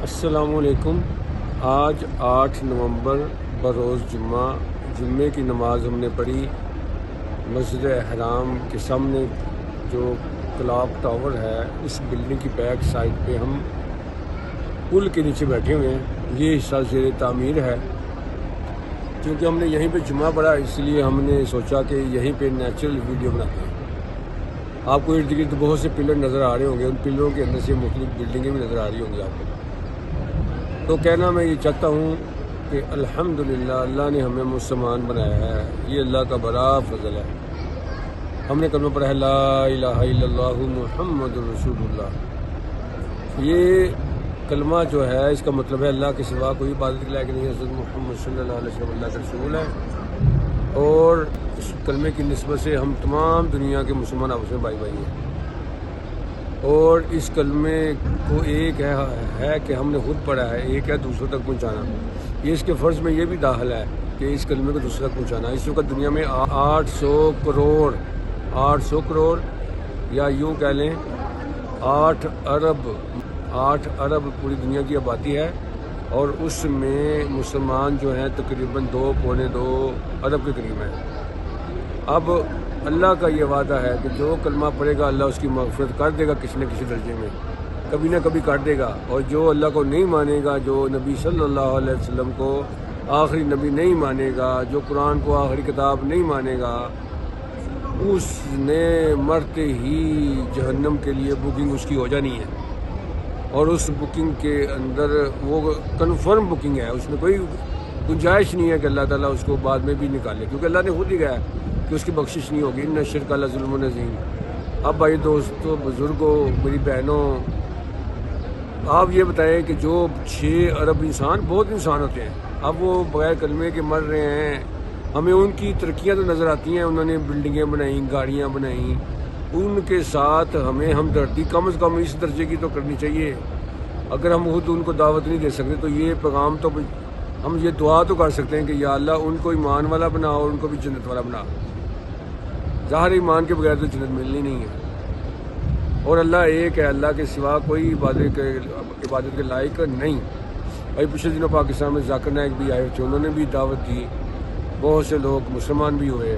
السلام علیکم۔ آج 8 نومبر بروز جمعے کی نماز ہم نے پڑھی مسجد حرام کے سامنے جو کلاک ٹاور ہے اس بلڈنگ کی بیک سائڈ پہ ہم پل کے نیچے بیٹھے ہوئے ہیں۔ یہ حصہ زیر تعمیر ہے۔ کیونکہ ہم نے یہیں پہ جمعہ پڑھا اس لیے ہم نے سوچا کہ یہیں پہ نیچرل ویڈیو بناتے ہیں۔ آپ کو ارد گرد بہت سے پلر نظر آ رہے ہوں گے، ان پلروں کے اندر سے مختلف بلڈنگیں بھی نظر آ رہی ہوں گی آپ کو۔ تو کہنا میں یہ چاہتا ہوں کہ الحمدللہ اللہ نے ہمیں مسلمان بنایا ہے، یہ اللہ کا بڑا فضل ہے۔ ہم نے کلمہ پڑھا ہے لا الہ الا اللہ محمد رسول اللہ۔ یہ کلمہ جو ہے اس کا مطلب ہے اللہ کے سوا کوئی عبادت کے لائق نہیں ہے، حضرت محمد صلی اللہ علیہ وسلم اللہ کا رسول ہے۔ اور اس کلمے کی نسبت سے ہم تمام دنیا کے مسلمان آپس میں بھائی بھائی ہیں۔ اور اس کلمے کو ایک ہے کہ ہم نے خود پڑھا ہے، ایک ہے دوسروں تک پہنچانا۔ یہ اس کے فرض میں یہ بھی داخل ہے کہ اس کلمے کو دوسروں تک پہنچانا۔ اس وقت دنیا میں 800 کروڑ یا یوں کہہ لیں 8 ارب پوری دنیا کی آبادی ہے، اور اس میں مسلمان جو ہیں تقریباً 2.2 ارب کے قریب ہیں۔ اب اللہ کا یہ وعدہ ہے کہ جو کلمہ پڑھے گا اللہ اس کی مغفرت کر دے گا کسی نہ کسی درجے میں، کبھی نہ کبھی کر دے گا۔ اور جو اللہ کو نہیں مانے گا، جو نبی صلی اللہ علیہ وسلم کو آخری نبی نہیں مانے گا، جو قرآن کو آخری کتاب نہیں مانے گا، اس نے مرتے ہی جہنم کے لیے بکنگ اس کی ہو جانی ہے۔ اور اس بکنگ کے اندر وہ کنفرم بکنگ ہے، اس میں کوئی گنجائش نہیں ہے کہ اللہ تعالیٰ اس کو بعد میں بھی نکالے، کیونکہ اللہ نے خود ہی کہا ہے کہ اس کی بخشش نہیں ہوگی، ان الشرک لظلم عظیم۔ اب بھائی دوستو، بزرگوں، میری بہنوں، آپ یہ بتائیں کہ جو 6 ارب انسان بہت انسان ہوتے ہیں، اب وہ بغیر کلمے کے مر رہے ہیں۔ ہمیں ان کی ترقیاں تو نظر آتی ہیں، انہوں نے بلڈنگیں بنائیں، گاڑیاں بنائیں، ان کے ساتھ ہمیں ہمدردی کم از کم اس درجے کی تو کرنی چاہیے۔ اگر ہم خود ان کو دعوت نہیں دے سکتے تو یہ پیغام تو ہم یہ دعا تو کر سکتے ہیں کہ یا اللہ ان کو ایمان والا بنا اور ان کو بھی جنت والا بنا۔ ظاہر ایمان کے بغیر تو جنت ملنی نہیں ہے۔ اور اللہ ایک ہے، اللہ کے سوا کوئی عبادت کے لائق نہیں۔ بھائی پچھلے دنوں پاکستان میں ذاکر نائک بھی آئے تھے، انہوں نے بھی دعوت دی، بہت سے لوگ مسلمان بھی ہوئے،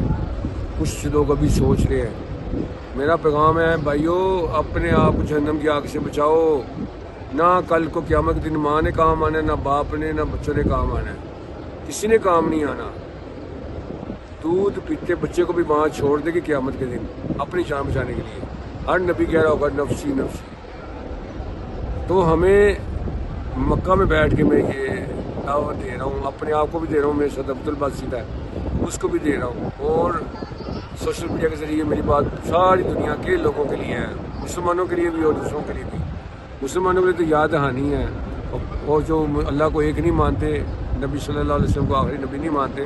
کچھ لوگ ابھی سوچ رہے ہیں۔ میرا پیغام ہے بھائیو، اپنے آپ کو جہنم کی آگ سے بچاؤ۔ نہ کل کو قیامت کے دن ماں نے کام آنا ہے، نہ باپ نے، نہ بچوں نے کام آنا ہے، کسی نے کام نہیں آنا۔ دودھ پیتے بچے کو بھی ماں چھوڑ دے گی قیامت کے دن اپنی جان بچانے کے لیے۔ ہر نبی کہہ رہا ہوگا نفسی نفسی۔ تو ہمیں مکہ میں بیٹھ کے میں یہ دعوت دے رہا ہوں، اپنے آپ کو بھی دے رہا ہوں، میرے ساتھ عبد الباسط ہے اس کو بھی دے رہا ہوں، اور سوشل میڈیا کے ذریعے میری بات ساری دنیا کے لوگوں کے لیے ہے، مسلمانوں کے لیے بھی اور دوسروں کے لیے بھی۔ مسلمانوں کے لیے تو یاد دہانی ہے، اور جو اللہ کو ایک نہیں مانتے، نبی صلی اللہ علیہ وسلم کو آخری نبی نہیں مانتے،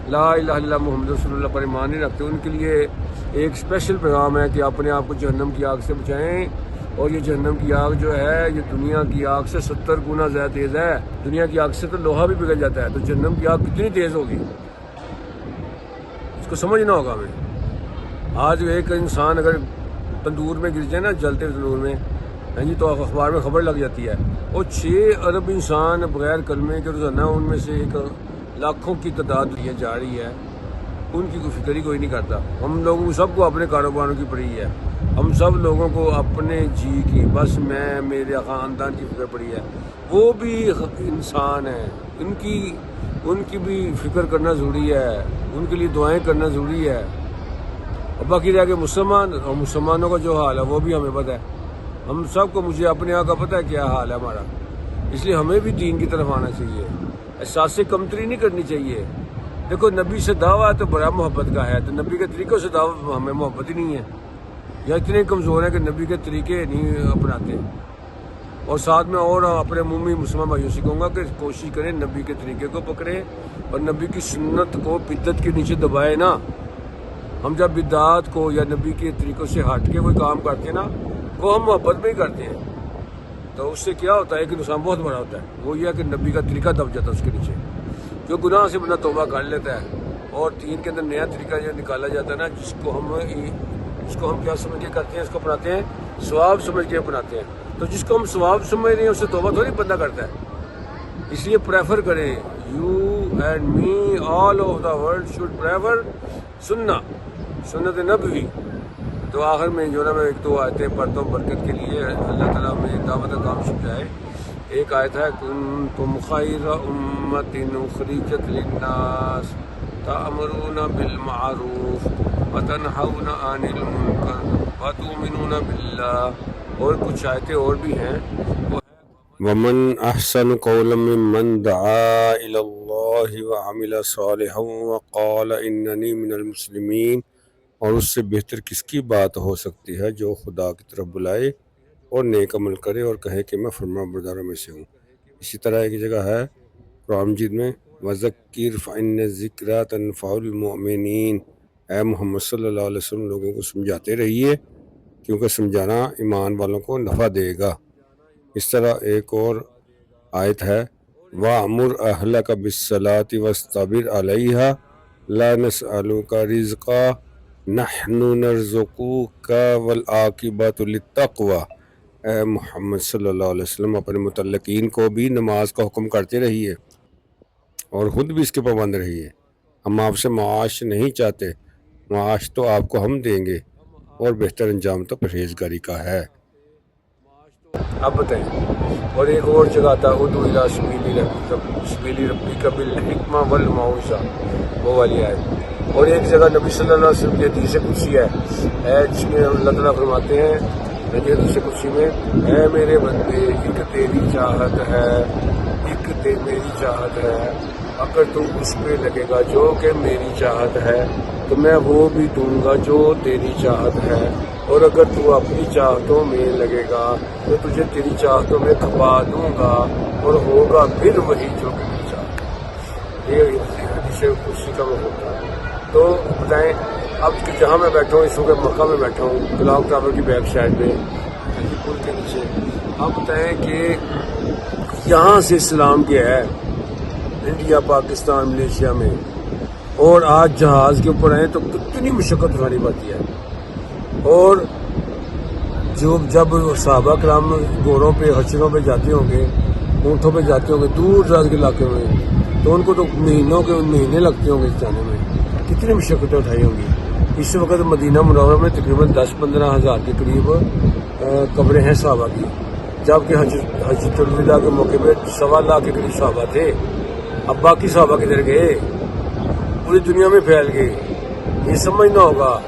لا الہ الا اللہ محمد رسول اللہ پر ایمان نہیں رکھتے، ان کے لیے ایک اسپیشل پیغام ہے کہ اپنے آپ کو جہنم کی آگ سے بچائیں۔ اور یہ جہنم کی آگ جو ہے یہ دنیا کی آگ سے 70 گنا زیادہ تیز ہے۔ دنیا کی آگ سے تو لوہا بھی پگھل جاتا ہے، تو جہنم کی آگ کتنی تیز ہوگی اس کو سمجھنا ہوگا ہمیں۔ آج ایک انسان اگر تندور میں گر جائے نا، جلتے تندور میں، تو اخبار میں خبر لگ جاتی ہے۔ اور 6 ارب انسان بغیر کلمے کے روزانہ ان میں سے ایک لاکھوں کی تعداد جا رہی ہے، ان کی کوئی فکر ہی کوئی نہیں کرتا۔ ہم لوگوں سب کو اپنے کاروباروں کی پڑی ہے، ہم سب لوگوں کو اپنے جی کی، بس میں میرے خاندان کی فکر پڑی ہے۔ وہ بھی انسان ہیں، ان کی بھی فکر کرنا ضروری ہے، ان کے لیے دعائیں کرنا ضروری ہے۔ اور باقی رہ کے مسلمان، اور مسلمانوں کا جو حال ہے وہ بھی ہمیں پتہ ہے۔ ہم سب کو، مجھے اپنے آپ کا پتہ ہے کیا حال ہے ہمارا، اس لیے ہمیں بھی دین کی طرف آنا چاہیے، احساس کمتری نہیں کرنی چاہیے۔ دیکھو نبی سے دعویٰ تو بڑا محبت کا ہے، تو نبی کے طریقوں سے دعویٰ ہمیں محبت ہی نہیں ہے، یا اتنے کمزور ہیں کہ نبی کے طریقے نہیں اپناتے۔ اور ساتھ میں اور اپنے عمومی مسلمان بھائیوں سے کہوں گا کہ کوشش کریں نبی کے طریقے کو پکڑیں، اور نبی کی سنت کو بدعت کے نیچے دبائے نا۔ ہم جب بدعات کو یا نبی کے طریقوں سے ہٹ کے کوئی کام کرتے ہیں نا، وہ ہم محبت میں ہی کرتے ہیں، تو اس سے کیا ہوتا ہے کہ نقصان بہت بڑا ہوتا ہے۔ وہ یہ ہے کہ نبی کا طریقہ دب جاتا ہے اس کے نیچے، جو گناہ سے بنا توبہ کر لیتا ہے، اور دین کے اندر نیا طریقہ جو نکالا جاتا ہے نا، جس کو ہم کیا سمجھ کے کرتے ہیں، اس کو اپناتے ہیں، ثواب سمجھ کے اپناتے ہیں، تو جس کو ہم ثواب سمجھ رہے ہیں اسے توبہ تھوڑی بندہ کرتا ہے. اس لیے پریفر کریں, you and me all of the world should prefer سنت نبوی. تو آخر میں جو نا میں ایک دو آیتیں پڑھتا ہوں برکت کے لیے, اللہ تعالیٰ میں دعوت کا کام سمجھائے. ایک آیت ہے, کنتم خیر امت اخرجت للناس تأمرون بالمعروف وتنہون عن المنکر وتؤمنون باللہ. اور کچھ آیتیں اور بھی ہیں. ومن احسن قولا ممن دعا الی اللہ وعمل صالحا وقال اننی من المسلمین. اور اس سے بہتر کس کی بات ہو سکتی ہے جو خدا کی طرف بلائے اور نیک عمل کرے اور کہے کہ میں فرمانبرداروں میں سے ہوں. اسی طرح ایک جگہ ہے قرآن مجید میں, وَذَكِّرْ فَإِنَّ الذِّكْرَىٰ تَنفَعُ الْمُؤْمِنِينَ. اے محمد صلی اللہ علیہ وسلم لوگوں کو سمجھاتے رہیے کیونکہ سمجھانا ایمان والوں کو نفع دے گا. اس طرح ایک اور آیت ہے, وَأْمُرْ أَهْلَكَ بِالصَّلَاةِ وَاصْطَبِرْ عَلَيْهَا لَا نَسْأَلُكَ رِزْقًا نَحْنُ نَرْزُقُكَ وَالْعَاقِبَةُ لِلتَّقْوَىٰ. اے محمد صلی اللہ علیہ وسلم اپنے متعلقین کو بھی نماز کا حکم کرتے رہیے اور خود بھی اس کے پابند رہیے. ہم آپ سے معاش نہیں چاہتے, معاش تو آپ کو ہم دیں گے اور بہتر انجام تو پرہیزگاری کا ہے. اب بتائیں. اور ایک اور جگہ آتا ہے, ادعو الی سبیل ربک بالحکمہ والموعظہ, وہ والی آیت. اور ایک جگہ نبی صلی اللہ علیہ وسلم کی حدیث قدسی ہے جس میں اللہ تعالیٰ فرماتے ہیں حدیث قدسی میں, اے میرے بندے ایک تیری چاہت ہے, میری چاہت ہے, اگر تو اس پہ لگے گا جو کہ میری چاہت ہے تو میں وہ بھی دوں گا جو تیری چاہت ہے, اور اگر تو اپنی چاہتوں میں لگے گا تو تجھے تیری چاہتوں میں کھپا دوں گا اور ہوگا پھر وہی جو میری چاہت ہے. یہ حدیث قدسی کا وہ ہوتا ہے. تو بتائیں, اب جہاں میں بیٹھا ہوں اس وقت مکہ میں بیٹھا ہوں, کلاک ٹاور کی بیک سائڈ میں پل کے نیچے. اب بتائیں کہ یہاں سے اسلام کیا ہے انڈیا, پاکستان, ملیشیا میں, اور آج جہاز کے اوپر آئے تو کتنی مشقت اٹھانی پڑتی ہے. اور جب صحابہ کرام گھوڑوں پہ حشروں پہ جاتے ہوں گے, اونٹوں پہ جاتے ہوں گے دور دراز کے علاقے میں, تو ان کو تو مہینے لگتے ہوں گے جانے میں, کتنی مشقتیں اٹھائی ہوں گی. اس وقت مدینہ منورہ میں تقریباً 10-15 ہزار کے قریب قبریں ہیں صحابہ کی, جبکہ حجۃ الوداع کے موقع پہ 1.25 لاکھ کے قریب صحابہ تھے. اب باقی صحابہ کدھر گئے؟ پوری دنیا میں پھیل گئے. یہ سمجھنا ہوگا.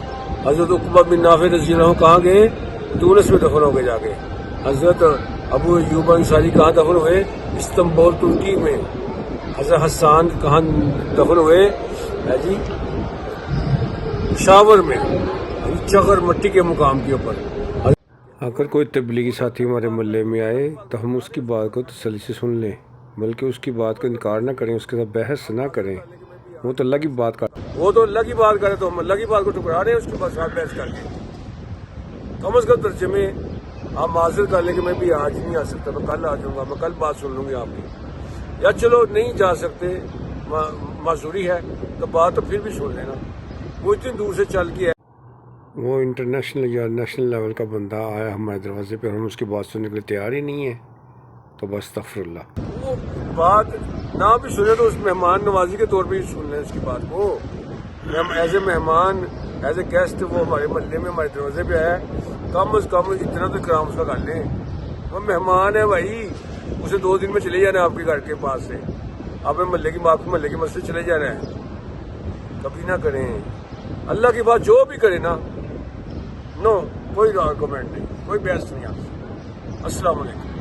حضرت عقبہ بن نافع رضی اللہ عنہ کہاں گئے؟ تونس میں دفن ہو گئے جا کے. حضرت ابو ایوب انصاری کہاں دفن ہوئے؟ استنبول ترکی میں. حضرت حسان کہاں دفن ہوئے؟ جی پشاور میں, چغر مٹی کے مقام کے اوپر. اگر کوئی تبلیغی ساتھی ہمارے محلے میں آئے تو ہم اس کی بات کو تسلی سے سن لیں, بلکہ اس کی بات کو انکار نہ کریں, اس کے ساتھ بحث نہ کریں. وہ تو اللہ کی بات کرے تو ہم اللہ کی بات کو ٹکرا رہے ہیں اس کے ساتھ بحث کر کے. کم از کم ترجمے آپ معذرت کر لیں کہ میں بھی آج نہیں آ سکتا, میں کل آ جاؤں گا, میں کل بات سن لوں گی آپ کی. یا چلو نہیں جا سکتے, معذوری ہے, تو بات تو پھر بھی سن لینا. وہ اتنی دور سے چل کے وہ انٹرنیشنل یا نیشنل لیول کا بندہ آیا ہمارے دروازے پہ, ہم اس کی بات سننے کے لیے تیار ہی نہیں ہے, تو بس استغفر اللہ. وہ بات نہ بھی سنے تو اس مہمان نوازی کے طور پہ ہی سن لیں اس کی بات کو. ہم ایز اے مہمان, ایز اے گیسٹ وہ ہمارے محلے میں ہمارے دروازے پہ آیا, کم از کم اتنا تو کرام اس کا کر لیں. وہ مہمان ہے بھائی, اسے 2 دن میں چلے جانا ہے آپ کے گھر کے پاس سے, آپ محلے کے مسجد چلے جانا ہے. کبھی نہ کریں اللہ کی بات, جو بھی کرے نا, نو کوئی آرگومنٹ نہیں, کوئی بحث نہیں. آپ السلام علیکم.